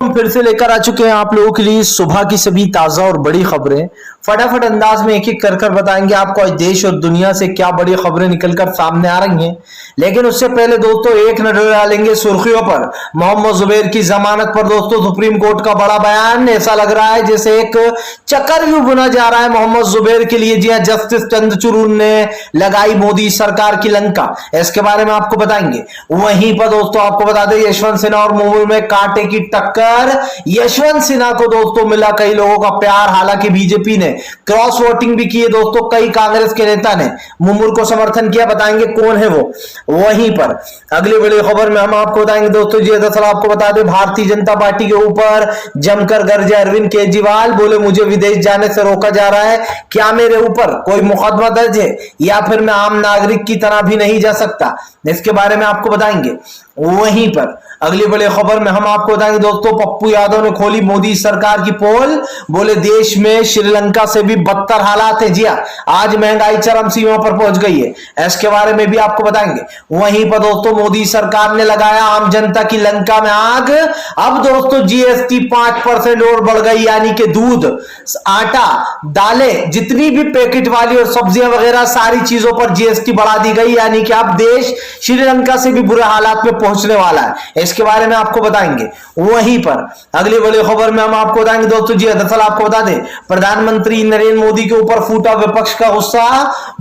हम फिर से लेकर आ चुके हैं आप लोगों के लिए सुबह की सभी ताजा और बड़ी खबरें। फटाफट अंदाज में एक एक कर बताएंगे आपको आज देश और दुनिया से क्या बड़ी खबरें निकलकर सामने आ रही हैं। लेकिन उससे पहले दोस्तों एक नजर डालेंगे सुर्खियों पर। मोहम्मद जुबैर की जमानत पर दोस्तों सुप्रीम कोर्ट का बड़ा बयान। ऐसा लग रहा है जैसे एक चक्रव्यूह बुना जा रहा है मोहम्मद जुबैर के लिए। जी हां, जस्टिस चंद्रचूड़ ने लगाई मोदी सरकार की लंका, इसके बारे में आपको बताएंगे। वहीं पर दोस्तों आपको बता दें यशवंत सिन्हा और मुमुल में कांटे की टक्कर। यशवंत सिन्हा को दोस्तों मिला कई लोगों का प्यार, हालांकि बीजेपी ने क्रॉस वोटिंग भी की है दोस्तों। कई कांग्रेस के नेता ने मुमुल को समर्थन किया, बताएंगे कौन है वो। वहीं पर अगली बड़ी खबर में हम आपको बताएंगे दोस्तों जी, दरअसल आपको बता दें भारतीय जनता पार्टी के ऊपर जमकर गरजे अरविंद केजरीवाल। बोले मुझे विदेश जाने से रोका जा रहा है, क्या मेरे ऊपर कोई मुकदमा दर्ज है या फिर मैं आम नागरिक की तरह भी नहीं जा सकता, इसके बारे में आपको बताएंगे। वहीं पर अगली बड़ी खबर में हम आपको बताएंगे दोस्तों पप्पू यादव ने खोली मोदी सरकार की पोल। बोले देश में श्रीलंका से भी बदतर हालात है। जी हां, आज महंगाई चरम सीमा पर पहुंच गई है, इसके बारे में भी आपको बताएंगे। वहीं पर दोस्तों मोदी सरकार ने लगाया आम जनता की लंका में आग। अब दोस्तों जीएसटी 5% और बढ़ गई, यानी कि दूध, आटा, दालें, जितनी भी पैकेट वाली और सब्जियां वगैरह सारी चीजों पर जीएसटी बढ़ा दी गई, यानी कि अब देश श्रीलंका से भी बुरे हालात में पहुंचने वाला है, इसके बारे में आपको बताएंगे। वहीं पर अगली बड़ी खबर में हम आपको बताएंगे दोस्तों जी, दरअसल आपको बता दें प्रधानमंत्री नरेंद्र मोदी के ऊपर फूटा विपक्ष का गुस्सा।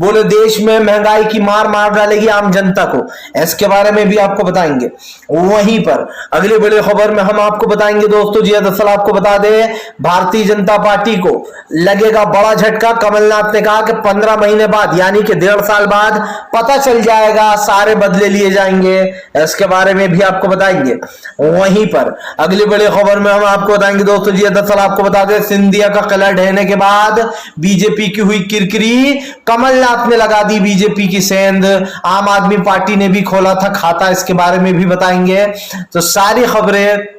बोले देश में महंगाई की मार डालेगी आम जनता को, इसके बारे में भी आपको बताएंगे। वहीं पर अगली बड़ी खबर में हम आपको बताएंगे दोस्तों जी, दरअसल आपको बता दें भारतीय जनता पार्टी को लगेगा बड़ा झटका। कमलनाथ ने कहा कि 15 महीने बाद यानी कि 1.5 साल बाद पता चल जाएगा, सारे बदले लिए जाएंगे, इसके बारे में भी आपको बताएंगे। वहीं पर अगली बड़ी खबर में हम आपको बताएंगे दोस्तों जी, दरअसल आपको बता दें सिंधिया का किला ढहने के बाद बीजेपी की हुई किरकिरी। कमलनाथ ने लगा दी बीजेपी की सेंध, आम आदमी पार्टी ने भी खोला था खाता, इसके बारे में भी बताएंगे। तो सारी खबरें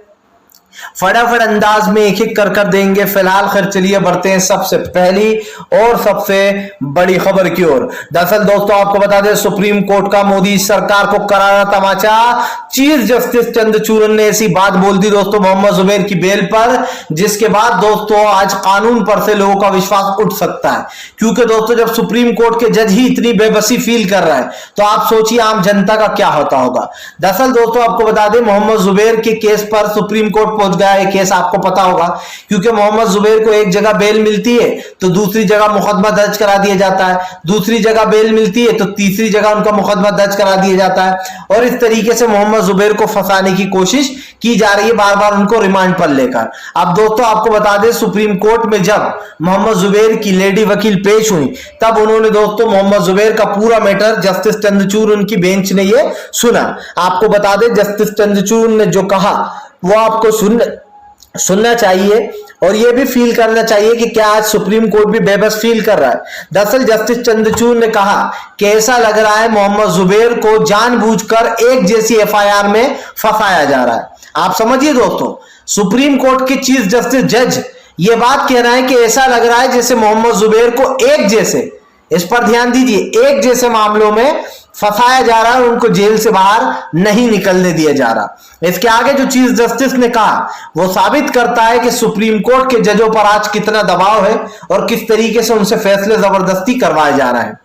फटाफट अंदाज में एक एक कर देंगे। फिलहाल खैर चलिए बढ़ते हैं सबसे पहली और सबसे बड़ी खबर की ओर। दरअसल दोस्तों आपको बता दें सुप्रीम कोर्ट का मोदी सरकार को करारा तमाचा। चीफ जस्टिस चंद्रचूड़ ने ऐसी बात बोल दी दोस्तों मोहम्मद जुबैर की बेल पर, जिसके बाद दोस्तों आज कानून पर से लोगों का विश्वास उठ सकता है। क्योंकि दोस्तों जब सुप्रीम कोर्ट के जज ही इतनी बेबसी फील कर रहा है तो आप सोचिए आम जनता का क्या होता होगा। दरअसल दोस्तों आपको बता दें मोहम्मद जुबैर के केस पर सुप्रीम कोर्ट पहुंच गया है। केस आपको पता होगा क्योंकि मोहम्मद जुबैर को एक जगह बेल मिलती है तो दूसरी जगह मुकदमा दर्ज करा दिया जाता है, दूसरी जगह बेल मिलती है तो तीसरी जगह उनका मुकदमा दर्ज करा दिया जाता है, और इस तरीके से मोहम्मद जुबैर को फंसाने की कोशिश की जा रही है बार बार उनको रिमांड पर लेकर। अब दोस्तों आपको बता दें सुप्रीम कोर्ट में जब मोहम्मद जुबैर की लेडी वकील पेश हुई तब उन्होंने दोस्तों मोहम्मद जुबैर का पूरा मैटर जस्टिस चंद्रचूड़ उनकी बेंच ने ये सुना। आपको बता दें जस्टिस चंद्रचूड़ ने जो कहा वो आपको सुनना चाहिए और यह भी फील करना चाहिए कि क्या आज सुप्रीम कोर्ट भी बेबस फील कर रहा है। दरअसल जस्टिस चंद्रचूड़ ने कहा कि ऐसा लग रहा है मोहम्मद जुबैर को जानबूझकर एक जैसी एफआईआर में फंसाया जा रहा है। आप समझिए दोस्तों सुप्रीम कोर्ट के चीफ जस्टिस जज ये बात कह रहे हैं कि ऐसा लग रहा है जैसे मोहम्मद जुबैर को एक जैसे, इस पर ध्यान दीजिए, एक जैसे मामलों में फंसाया जा रहा है, उनको जेल से बाहर नहीं निकलने दिया जा रहा। इसके आगे जो चीफ जस्टिस ने कहा वो साबित करता है कि सुप्रीम कोर्ट के जजों पर आज कितना दबाव है और किस तरीके से उनसे फैसले जबरदस्ती करवाए जा रहे हैं।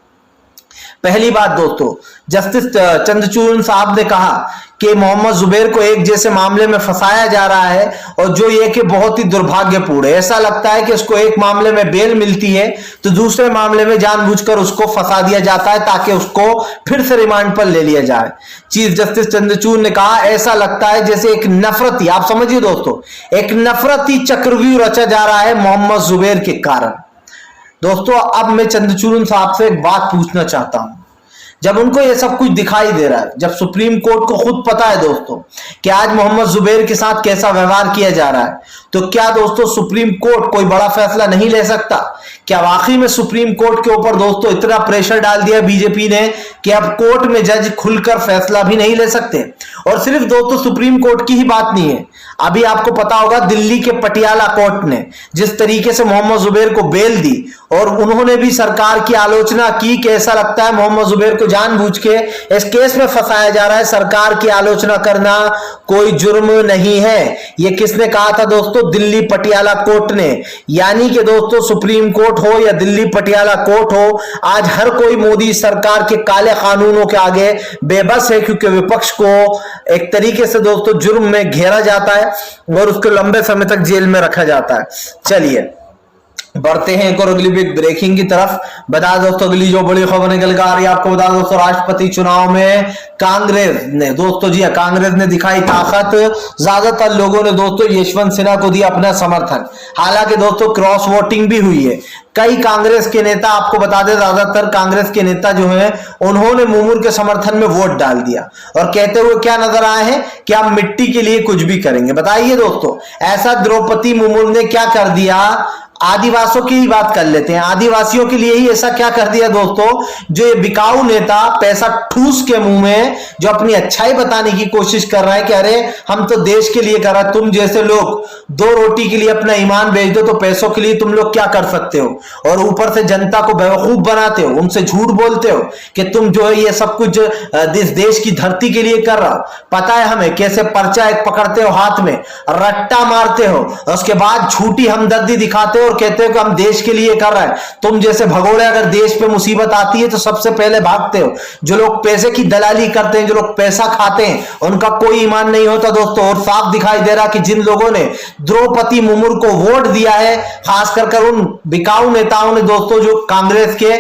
पहली बात दोस्तों जस्टिस चंद्रचूड़ साहब ने कहा कि मोहम्मद जुबैर को एक जैसे मामले में फंसाया जा रहा है और जो ये कि बहुत ही दुर्भाग्यपूर्ण है। ऐसा लगता है कि उसको एक मामले में बेल मिलती है तो दूसरे मामले में जानबूझकर उसको फंसा दिया जाता है ताकि उसको फिर से रिमांड पर ले लिया जाए। चीफ जस्टिस चंद्रचूड़ ने कहा ऐसा लगता है जैसे एक नफरती, आप समझिए दोस्तों, एक नफरती चक्रव्यूह रचा जा रहा है मोहम्मद जुबैर के कारण। दोस्तों अब मैं चंद्रचूड़ साहब से एक बात पूछना चाहता हूं, जब उनको ये सब कुछ दिखाई दे रहा है, जब सुप्रीम कोर्ट को खुद पता है दोस्तों कि आज मोहम्मद जुबैर के साथ कैसा व्यवहार किया जा रहा है, तो क्या दोस्तों सुप्रीम कोर्ट कोई बड़ा फैसला नहीं ले सकता? क्या वाकई में सुप्रीम कोर्ट के ऊपर दोस्तों इतना प्रेशर डाल दिया बीजेपी ने कि अब कोर्ट में जज खुलकर फैसला भी नहीं ले सकते? और सिर्फ दोस्तों सुप्रीम कोर्ट की ही बात नहीं है, अभी आपको पता होगा दिल्ली के पटियाला कोर्ट ने जिस तरीके से मोहम्मद जुबैर को बेल दी और उन्होंने भी सरकार की आलोचना की कि ऐसा लगता है मोहम्मद जुबैर को जानबूझ के इस केस में फंसाया जा रहा है, सरकार की आलोचना करना कोई जुर्म नहीं है। यह किसने कहा था दोस्तों? दिल्ली पटियाला कोर्ट ने। यानी कि दोस्तों सुप्रीम कोर्ट हो या दिल्ली पटियाला कोर्ट हो, आज हर कोई मोदी सरकार के काले कानूनों के आगे बेबस है, क्योंकि विपक्ष को एक तरीके से दोस्तों जुर्म में घेरा जाता है और उसको लंबे समय तक जेल में रखा जाता है। चलिए बढ़ते हैं एक और अगली बिग ब्रेकिंग की तरफ। बता दोस्तों अगली जो बड़ी खबर निकल कर आ रही है आपको बता दोस्तों, राष्ट्रपति चुनाव में कांग्रेस ने दोस्तों, जी कांग्रेस ने दिखाई ताकत। ज्यादातर लोगों ने दोस्तों यशवंत सिन्हा को दिया अपना समर्थन। हालांकि दोस्तों क्रॉस वोटिंग भी हुई है। कई कांग्रेस के नेता, आपको बता दें ज्यादातर कांग्रेस के नेता जो हैं उन्होंने मुर्मू के समर्थन में वोट डाल दिया और कहते हुए क्या नजर आए हैं कि हम मिट्टी के लिए कुछ भी करेंगे। बताइए दोस्तों ऐसा द्रौपदी मुर्मू ने क्या कर दिया? आदिवासियों की ही बात कर लेते हैं, आदिवासियों के लिए ही ऐसा क्या कर दिया दोस्तों, जो ये बिकाऊ नेता पैसा ठूस के मुंह में जो अपनी अच्छाई बताने की कोशिश कर रहा है कि अरे हम तो देश के लिए कर रहा है, तुम जैसे लोग दो रोटी के लिए अपना ईमान बेच दो तो पैसों के लिए तुम लोग क्या कर सकते हो, और ऊपर से जनता को बेवकूफ बनाते हो, उनसे झूठ बोलते हो कि तुम जो है ये सब कुछ देश की धरती के लिए कर रहा हो। पता है हमें कैसे पर्चा एक पकड़ते हो हाथ में, रट्टा मारते हो, उसके बाद झूठी हमदर्दी दिखाते हो और कहते हो कि हम देश के लिए कर रहे हैं। तुम जैसे भगोड़े अगर देश पे मुसीबत आती है तो सबसे पहले भागते हो। जो लोग पैसे की दलाली करते हैं, जो लोग पैसा खाते हैं, उनका कोई ईमान नहीं होता दोस्तों। और साफ दिखाई दे रहा कि जिन लोगों ने द्रौपदी मुर्मू को वोट दिया है, खास कर उन बिकाऊ नेताओं ने दोस्तों जो कांग्रेस के,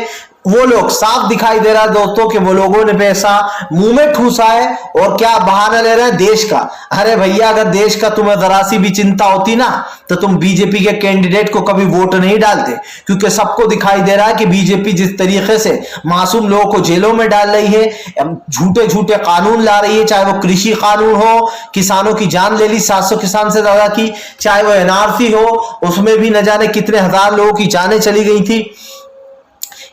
वो लोग साफ दिखाई दे रहा है दोस्तों कि वो लोगों ने पैसा मुंह में ठूसा है और क्या बहाना ले रहे हैं देश का। अरे भैया अगर देश का तुम्हें जरा सी भी चिंता होती ना तो तुम बीजेपी के कैंडिडेट को कभी वोट नहीं डालते, क्योंकि सबको दिखाई दे रहा है कि बीजेपी जिस तरीके से मासूम लोगों को जेलों में डाल रही है, झूठे झूठे कानून ला रही है, चाहे वो कृषि कानून हो, किसानों की जान ले ली 700 किसान से ज्यादा की, चाहे वो एनआरसी हो उसमें भी न जाने कितने हजार लोगों की जानें चली गई थी।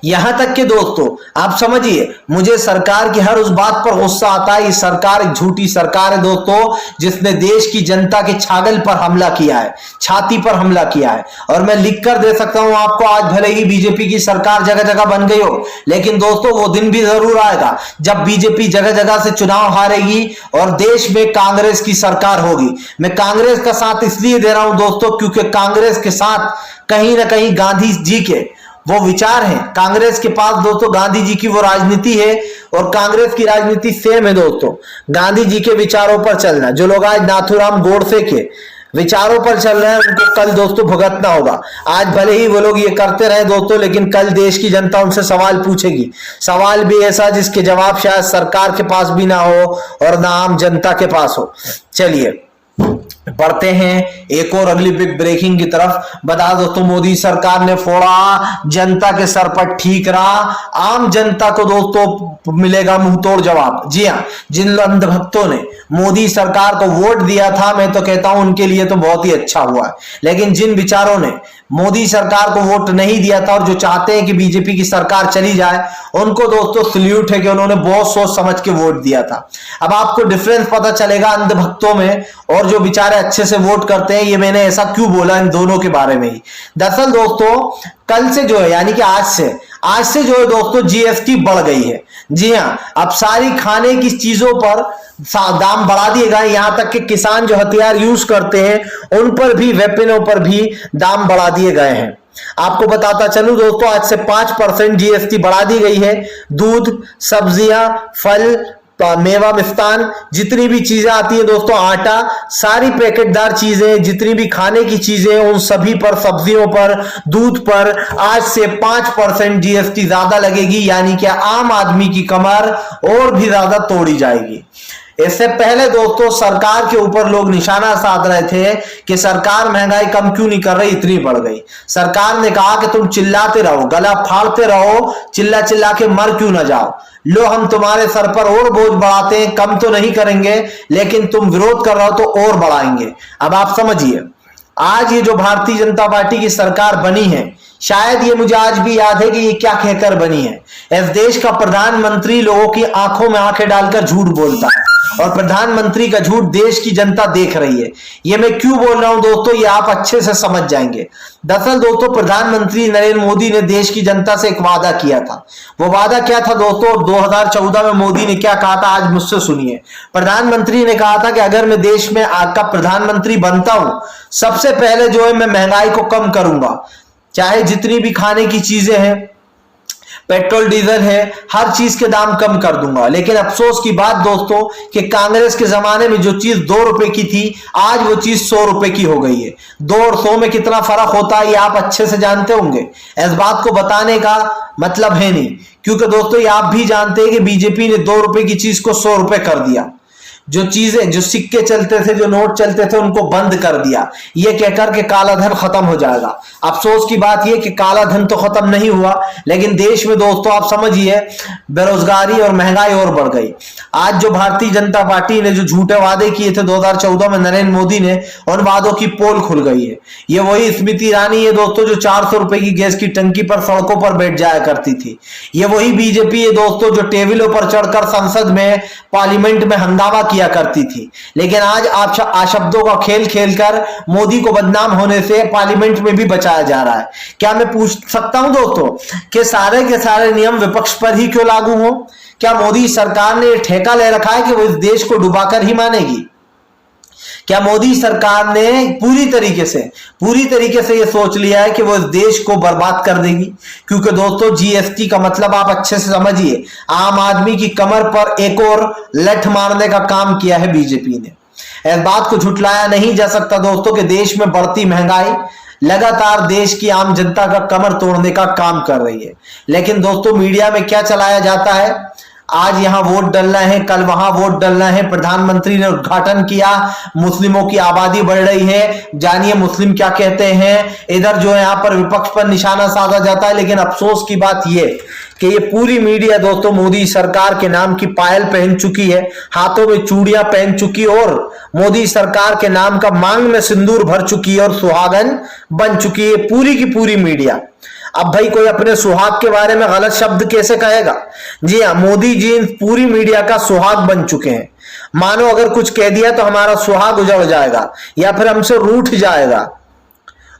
यहां तक कि दोस्तों आप समझिए, मुझे सरकार की हर उस बात पर गुस्सा आता है। ये सरकार एक झूठी सरकार है दोस्तों, जिसने देश की जनता के छागल पर हमला किया है, छाती पर हमला किया है। और मैं लिख कर दे सकता हूं आपको, आज भले ही बीजेपी की सरकार जगह जगह बन गई हो, लेकिन दोस्तों वो दिन भी जरूर आएगा जब बीजेपी जगह जगह से चुनाव हारेगी और देश में कांग्रेस की सरकार होगी। मैं कांग्रेस का साथ इसलिए दे रहा हूं दोस्तों क्योंकि कांग्रेस के साथ कहीं ना कहीं गांधी जी के वो विचार हैं। कांग्रेस के पास दोस्तों गांधी जी की वो राजनीति है और कांग्रेस की राजनीति सेम है दोस्तों, गांधी जी के विचारों पर चलना। जो लोग आज नाथूराम गोडसे के विचारों पर चल रहे हैं उनको कल दोस्तों भुगतना होगा। आज भले ही वो लोग ये करते रहे दोस्तों, लेकिन कल देश की जनता उनसे सवाल पूछेगी, सवाल भी ऐसा जिसके जवाब शायद सरकार के पास भी ना हो और ना आम जनता के पास हो। चलिए बढ़ते हैं एक और अगली बिग ब्रेकिंग की तरफ। बता दोस्तों मोदी सरकार ने फोड़ा जनता के सर पर ठीक रहा, आम जनता को दोस्तों मिलेगा मुंहतोड़ जवाब। जी हां, जिन अंधभक्तों ने मोदी सरकार को वोट दिया था, मैं तो कहता हूं उनके लिए तो बहुत ही अच्छा हुआ है, लेकिन जिन विचारों ने मोदी सरकार को वोट नहीं दिया था और जो चाहते हैं कि बीजेपी की सरकार चली जाए, उनको दोस्तों सल्यूट है कि उन्होंने बहुत सोच समझ के वोट दिया था। अब आपको डिफरेंस पता चलेगा अंधभक्तों में और जो बेचारे अच्छे से वोट करते हैं। ये मैंने ऐसा क्यों बोला इन दोनों के बारे में ही, दरअसल दोस्तों कल से जो है यानी कि आज से जो है दोस्तों जीएसटी बढ़ गई है। जी हां, अब सारी खाने की चीजों पर दाम बढ़ा दिए गए, यहां तक कि किसान जो हथियार यूज करते हैं उन पर भी, वेपनों पर भी दाम बढ़ा दिए गए हैं। आपको बताता चलूं दोस्तों, आज से 5% जीएसटी बढ़ा दी गई है। दूध, सब्जियां, फल, मेवा, मिष्टान, जितनी भी चीजें आती हैं दोस्तों, आटा, सारी पैकेटदार चीजें, जितनी भी खाने की चीजें, उन सभी पर, सब्जियों पर, दूध पर आज से 5% जीएसटी ज्यादा लगेगी। यानी कि आम आदमी की कमर और भी ज्यादा तोड़ी जाएगी। इससे पहले दोस्तों सरकार के ऊपर लोग निशाना साध रहे थे कि सरकार महंगाई कम क्यों नहीं कर रही, इतनी बढ़ गई। सरकार ने कहा कि तुम चिल्लाते रहो, गला फाड़ते रहो, चिल्ला चिल्ला के मर क्यों ना जाओ, लो हम तुम्हारे सर पर और बोझ बढ़ाते हैं, कम तो नहीं करेंगे लेकिन तुम विरोध कर रहे हो तो और बढ़ाएंगे। अब आप समझिए, आज ये जो भारतीय जनता पार्टी की सरकार बनी है, शायद ये मुझे आज भी याद है कि ये क्या कहकर बनी है, इस देश का प्रधानमंत्री लोगों की आंखों में आंखें डालकर झूठ बोलता है और प्रधानमंत्री का झूठ देश की जनता देख रही है। ये मैं क्यों बोल रहा हूं दोस्तों, ये आप अच्छे से समझ जाएंगे। दरअसल दोस्तों प्रधानमंत्री नरेंद्र मोदी ने देश की जनता से एक वादा किया था। वो वादा क्या था दोस्तों, 2014 में मोदी ने क्या कहा था, आज मुझसे सुनिए। प्रधानमंत्री ने कहा था कि अगर मैं देश में आपका प्रधानमंत्री बनता हूं, सबसे पहले जो है मैं महंगाई को कम करूंगा, चाहे जितनी भी खाने की चीजें हैं, पेट्रोल डीजल है, हर चीज के दाम कम कर दूंगा। लेकिन अफसोस की बात दोस्तों कि कांग्रेस के जमाने में जो चीज 2 रुपए की थी, आज वो चीज 100 रुपए की हो गई है। 2 और 100 में कितना फर्क होता है ये आप अच्छे से जानते होंगे, इस बात को बताने का मतलब है नहीं, क्योंकि दोस्तों ये आप भी जानते हैं कि बीजेपी ने 2 रुपए की चीज को 100 रुपए कर दिया। जो चीजें, जो सिक्के चलते थे, जो नोट चलते थे, उनको बंद कर दिया, ये कहकर के काला धन खत्म हो जाएगा। अफसोस की बात यह कि काला धन तो खत्म नहीं हुआ, लेकिन देश में दोस्तों आप समझिए बेरोजगारी और महंगाई और बढ़ गई। आज जो भारतीय जनता पार्टी ने जो झूठे वादे किए थे 2014 में नरेंद्र मोदी ने, उन वादों की पोल खुल गई है। ये वही स्मृति ईरानी है दोस्तों जो 400 रुपए की गैस की टंकी पर सड़कों पर बैठ जाया करती थी। ये वही बीजेपी है दोस्तों जो टेबलों पर चढ़कर संसद में, पार्लियामेंट में हंगामा किया करती थी। लेकिन आज आप शब्दों का खेल खेलकर मोदी को बदनाम होने से पार्लियामेंट में भी बचाया जा रहा है। क्या मैं पूछ सकता हूं दोस्तों कि सारे के सारे नियम विपक्ष पर ही क्यों लागू हो? क्या मोदी सरकार ने ठेका ले रखा है कि वो इस देश को डुबाकर ही मानेगी? क्या मोदी सरकार ने पूरी तरीके से ये सोच लिया है कि वो इस देश को बर्बाद कर देगी? क्योंकि दोस्तों जीएसटी का मतलब आप अच्छे से समझिए, आम आदमी की कमर पर एक और लठ मारने का काम किया है बीजेपी ने। इस बात को झुटलाया नहीं जा सकता दोस्तों कि देश में बढ़ती महंगाई लगातार देश की आम जनता का कमर तोड़ने का काम कर रही है। लेकिन दोस्तों मीडिया में क्या चलाया जाता है, आज यहां वोट डलना है, कल वहां वोट डलना है, प्रधानमंत्री ने उद्घाटन किया, मुस्लिमों की आबादी बढ़ रही है, जानिए मुस्लिम क्या कहते हैं। इधर जो है यहां पर विपक्ष पर निशाना साधा जाता है। लेकिन अफसोस की बात यह कि ये पूरी मीडिया दोस्तों मोदी सरकार के नाम की पायल पहन चुकी है, हाथों में चूड़ियां पहन चुकी और मोदी सरकार के नाम का मांग में सिंदूर भर चुकी है और सुहागन बन चुकी है पूरी की पूरी मीडिया। अब भाई कोई अपने सुहाग के बारे में गलत शब्द कैसे कहेगा? जी हाँ, मोदी जी पूरी मीडिया का सुहाग बन चुके हैं। मानो अगर कुछ कह दिया तो हमारा सुहाग उजड़ जाएगा या फिर हमसे रूठ जाएगा।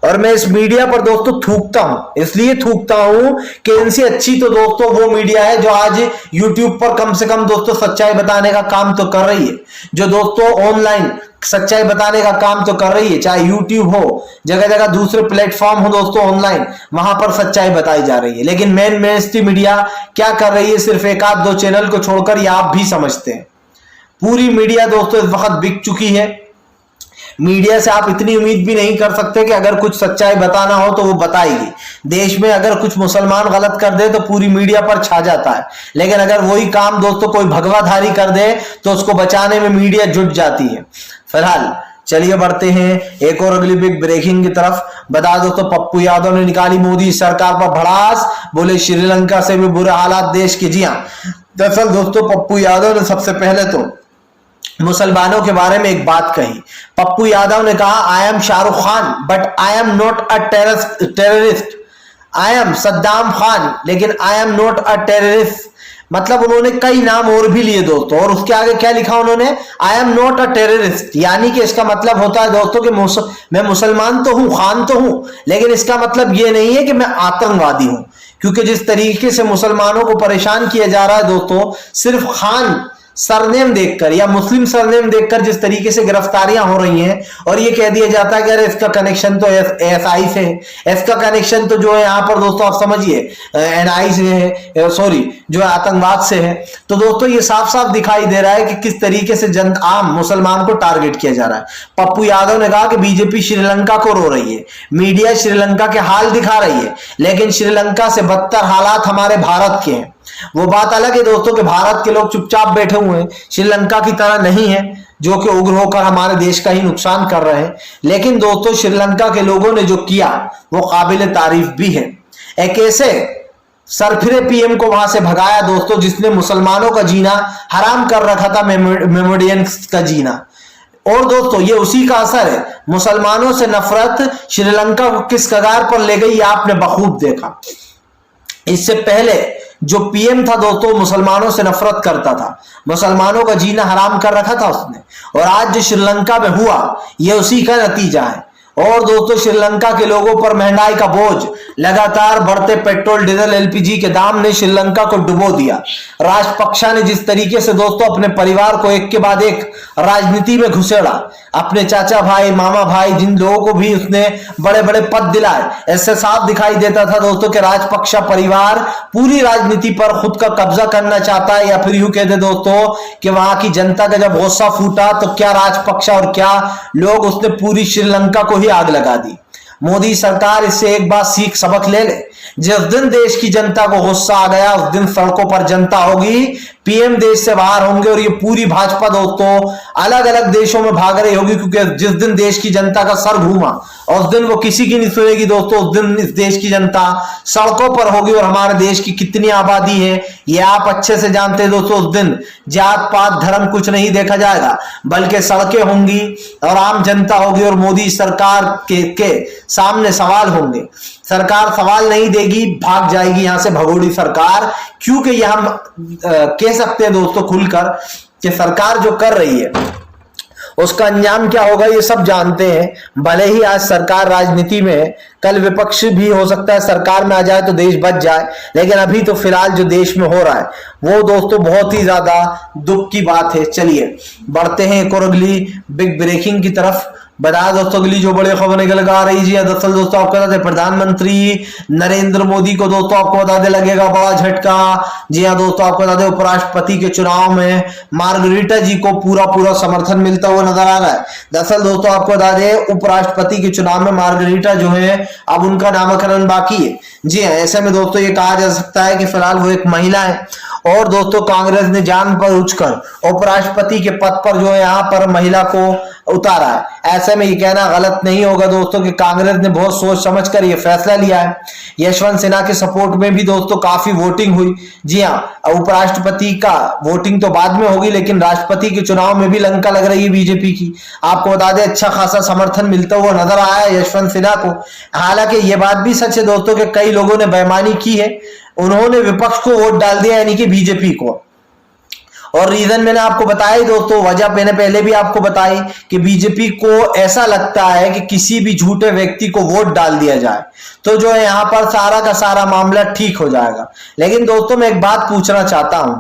और मैं इस मीडिया पर दोस्तों थूकता हूं, इसलिए थूकता हूं कि इनसे अच्छी तो दोस्तों वो मीडिया है जो आज यूट्यूब पर कम से कम दोस्तों सच्चाई बताने का काम तो कर रही है, जो दोस्तों ऑनलाइन सच्चाई बताने का काम तो कर रही है, चाहे यूट्यूब हो, जगह जगह दूसरे प्लेटफॉर्म हो दोस्तों ऑनलाइन, वहां पर सच्चाई बताई जा रही है। लेकिन मेन स्ट्रीम मीडिया क्या कर रही है, सिर्फ 1-2 चैनल को छोड़कर, ये आप भी समझते हैं। पूरी मीडिया दोस्तों इस वक्त बिक चुकी है। मीडिया से आप इतनी उम्मीद भी नहीं कर सकते कि अगर कुछ सच्चाई बताना हो तो वो बताएगी। देश में अगर कुछ मुसलमान गलत कर दे तो पूरी मीडिया पर छा जाता है, लेकिन अगर वही काम दोस्तों कोई भगवाधारी कर दे तो उसको बचाने में मीडिया जुट जाती है। फिलहाल चलिए बढ़ते हैं एक और अगली बिग ब्रेकिंग की तरफ। बता दो तो पप्पू यादव ने निकाली मोदी सरकार पर भड़ास, बोले श्रीलंका से भी बुरे हालात देश के। जी हाँ, दरअसल दोस्तों पप्पू यादव ने सबसे पहले तो मुसलमानों के बारे में एक बात कही। पप्पू यादव ने कहा, I am Shahrukh Khan but I am not a terrorist, I am Saddam Khan लेकिन I am not a terrorist. मतलब उन्होंने कई नाम और भी लिए दोस्तों, और उसके आगे क्या लिखा उन्होंने, आई एम नॉट अ टेररिस्ट। यानी कि इसका मतलब होता है दोस्तों कि मैं मुसलमान तो हूं, खान तो हूं, लेकिन इसका मतलब यह नहीं है कि मैं आतंकवादी हूं। क्योंकि जिस तरीके से मुसलमानों को परेशान किया जा रहा है दोस्तों, सिर्फ खान सरनेम देखकर या मुस्लिम सरनेम देखकर जिस तरीके से गिरफ्तारियां हो रही हैं, और ये कह दिया जाता है कि अरे इसका कनेक्शन तो एसआई से है, इसका कनेक्शन तो जो है यहाँ पर दोस्तों आप समझिए एनआई से है, सॉरी जो है आतंकवाद से है। तो दोस्तों ये साफ साफ दिखाई दे रहा है कि किस तरीके से आम मुसलमान को टारगेट किया जा रहा है। पप्पू यादव ने कहा कि बीजेपी श्रीलंका को रो रही है, मीडिया श्रीलंका के हाल दिखा रही है, लेकिन श्रीलंका से बदतर हालात हमारे भारत के हैं। वो बात अलग है दोस्तों कि भारत के लोग चुपचाप बैठे हुए हैं, श्रीलंका की तरह नहीं है जो कि उग्र होकर हमारे देश का ही नुकसान कर रहे हैं। लेकिन दोस्तों श्रीलंका के लोगों ने जो किया वो काबिल तारीफ भी है। एक ऐसे सरफिरे पीएम को वहां से भगाया दोस्तों जिसने मुसलमानों का जीना हराम कर रखा था, मेमोडियंस का जीना। और दोस्तों ये उसी का असर है, मुसलमानों से नफरत श्रीलंका को किस कगार पर ले गई आपने बखूब देखा। इससे पहले जो पीएम था दोस्तों मुसलमानों से नफरत करता था, मुसलमानों का जीना हराम कर रखा था उसने, और आज जो श्रीलंका में हुआ ये उसी का नतीजा है। और दोस्तों श्रीलंका के लोगों पर महंगाई का बोझ, लगातार बढ़ते पेट्रोल डीजल एलपीजी के दाम ने श्रीलंका को डुबो दिया। राजपक्षा ने जिस तरीके से दोस्तों अपने परिवार को एक के बाद एक राजनीति में घुसेड़ा, अपने चाचा भाई मामा भाई जिन लोगों को भी उसने बड़े बड़े पद दिलाए, इससे साफ दिखाई देता था दोस्तों कि राजपक्षा परिवार पूरी राजनीति पर खुद का कब्जा करना चाहता है, या फिर यूं कहते दोस्तों कि वहां की जनता का जब गुस्सा फूटा तो क्या राजपक्षा और क्या लोग उसने पूरी श्रीलंका को ही आग लगा दी। मोदी सरकार इससे एक बात सीख सबक ले ले, जिस दिन देश की जनता को गुस्सा आ गया उस दिन सड़कों पर जनता होगी, पीएम देश से बाहर होंगे और ये पूरी भाजपा दोस्तों अलग अलग देशों में भाग रही होगी, क्योंकि जिस दिन देश की जनता का सर घूमा और उस दिन वो किसी की नहीं सुनेगी दोस्तों, उस दिन इस देश की जनता सड़कों पर होगी। और हमारे देश की कितनी आबादी है ये आप अच्छे से जानते हैं दोस्तों, उस दिन जात पात धर्म कुछ नहीं देखा जाएगा, बल्कि सड़कें होंगी और आम जनता होगी और मोदी सरकार के सामने सवाल होंगे। सरकार सवाल नहीं देगी, भाग जाएगी यहां से भगोड़ी सरकार, क्योंकि यह हम कह सकते हैं दोस्तों खुलकर कि सरकार जो कर रही है उसका अंजाम क्या होगा ये सब जानते हैं। भले ही आज सरकार राजनीति में, कल विपक्ष भी हो सकता है सरकार में आ जाए तो देश बच जाए, लेकिन अभी तो फिलहाल जो देश में हो रहा है वो दोस्तों बहुत ही ज्यादा दुख की बात है। चलिए बढ़ते हैं एक और अगली बिग ब्रेकिंग की तरफ। बता दोस्तों अगली जो बड़ी खबर निकल कर आ रही जी, दरअसल दोस्तों आपको बता दें प्रधानमंत्री नरेंद्र मोदी को दोस्तों आपको बता दें लगेगा बड़ा झटका। जी हाँ दोस्तों आपको बता दें उपराष्ट्रपति के चुनाव में मार्गरीटा जी को पूरा समर्थन मिलता हुआ नजर आ रहा है। दरअसल दोस्तों आपको बता दें उपराष्ट्रपति के चुनाव में मार्गरीटा जो है अब उनका नामकरण बाकी है। जी हाँ, ऐसे में दोस्तों ये कहा जा सकता है कि फिलहाल वो एक महिला है और दोस्तों कांग्रेस ने जान पर उठकर उपराष्ट्रपति के पद पर जो है यहाँ पर महिला को उतारा है। ऐसे में ये कहना गलत नहीं होगा दोस्तों कि कांग्रेस ने बहुत सोच समझकर ये फैसला लिया है। यशवंत सिन्हा के सपोर्ट में भी दोस्तों काफी वोटिंग हुई। जी हाँ, उपराष्ट्रपति का वोटिंग तो बाद में होगी, लेकिन राष्ट्रपति के चुनाव में भी लंका लग रही है बीजेपी की। आपको बता दें अच्छा खासा समर्थन मिलता हुआ नजर आया है यशवंत सिन्हा को। हालांकि ये बात भी सच है दोस्तों कि कई लोगों ने बेईमानी की है, उन्होंने विपक्ष को वोट डाल दिया यानी कि बीजेपी को। और रीजन मैंने आपको बताया दोस्तों, वजह मैंने पहले भी आपको बताई कि बीजेपी को ऐसा लगता है कि किसी भी झूठे व्यक्ति को वोट डाल दिया जाए तो जो है यहां पर सारा का सारा मामला ठीक हो जाएगा। लेकिन दोस्तों मैं एक बात पूछना चाहता हूं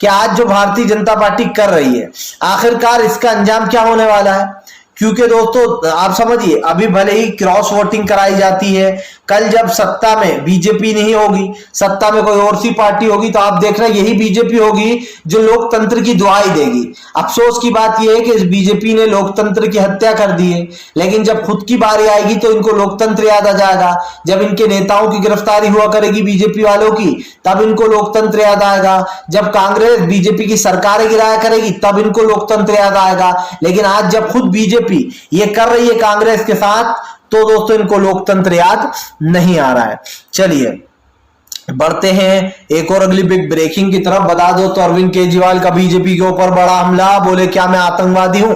कि आज जो भारतीय जनता पार्टी कर रही है आखिरकार इसका अंजाम क्या होने वाला है? क्योंकि दोस्तों आप समझिए अभी भले ही क्रॉस वोटिंग कराई जाती है, कल जब सत्ता में बीजेपी नहीं होगी, सत्ता में कोई और सी पार्टी होगी, तो आप देखना यही बीजेपी होगी जो लोकतंत्र की दुहाई देगी। अफसोस की बात यह है कि इस बीजेपी ने लोकतंत्र की हत्या कर दी है, लेकिन जब खुद की बारी आएगी तो इनको लोकतंत्र याद आ जाएगा। जब इनके नेताओं की गिरफ्तारी हुआ करेगी बीजेपी वालों की तब इनको लोकतंत्र याद आएगा। जब कांग्रेस बीजेपी की सरकारें गिराया करेगी तब इनको लोकतंत्र याद आएगा। लेकिन आज जब खुद बीजेपी ये कर रही है कांग्रेस के साथ तो दोस्तों इनको लोकतंत्र याद नहीं आ रहा है। चलिए बढ़ते हैं एक और अगली बिग ब्रेकिंग की तरफ। बता दो तो अरविंद केजरीवाल का बीजेपी के ऊपर बड़ा हमला, बोले क्या मैं आतंकवादी हूं,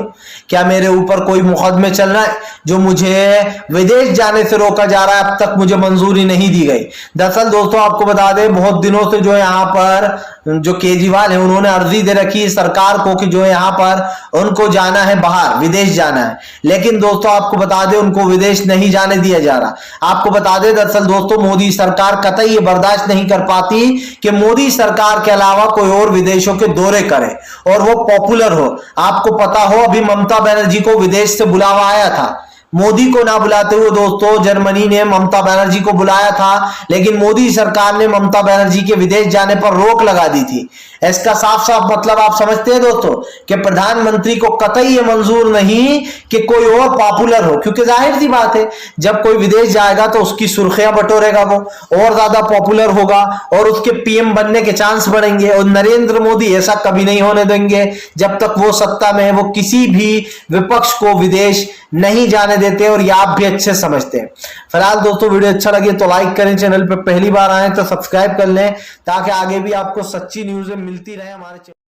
क्या मेरे ऊपर कोई मुकदमे चल रहा है जो मुझे विदेश जाने से रोका जा रहा है, अब तक मुझे मंजूरी नहीं दी गई। दरअसल दोस्तों आपको बता दें बहुत दिनों से जो है यहाँ पर जो केजरीवाल है उन्होंने अर्जी दे रखी है सरकार को कि जो है यहाँ पर उनको जाना है बाहर, विदेश जाना है, लेकिन दोस्तों आपको बता दें उनको विदेश नहीं जाने दिया जा रहा। आपको बता दें दरअसल दोस्तों मोदी सरकार कतई ये बर्दाश्त नहीं कर पाती कि मोदी सरकार के अलावा कोई और विदेशों के दौरे करे और वो पॉपुलर हो। आपको पता हो अभी ममता बनर्जी को विदेश से बुलावा आया था, मोदी को ना बुलाते हुए दोस्तों जर्मनी ने ममता बनर्जी को बुलाया था, लेकिन मोदी सरकार ने ममता बनर्जी के विदेश जाने पर रोक लगा दी थी। इसका साफ साफ मतलब आप समझते हैं दोस्तों कि प्रधानमंत्री को कतई ये मंजूर नहीं कि कोई और पॉपुलर हो, क्योंकि जाहिर सी बात है जब कोई विदेश जाएगा तो उसकी सुर्खियां बटोरेगा, वो और ज्यादा पॉपुलर होगा और उसके पीएम बनने के चांस बढ़ेंगे। और नरेंद्र मोदी ऐसा कभी नहीं होने देंगे जब तक वो सत्ता में है, वो किसी भी विपक्ष को विदेश नहीं जाने देते और ये आप भी अच्छे समझते हैं। फिलहाल दोस्तों वीडियो अच्छा लगे तो लाइक करें, चैनल पर पहली बार आए तो सब्सक्राइब कर लें ताकि आगे भी आपको सच्ची न्यूज़ मिलती रहे हमारे चैनल।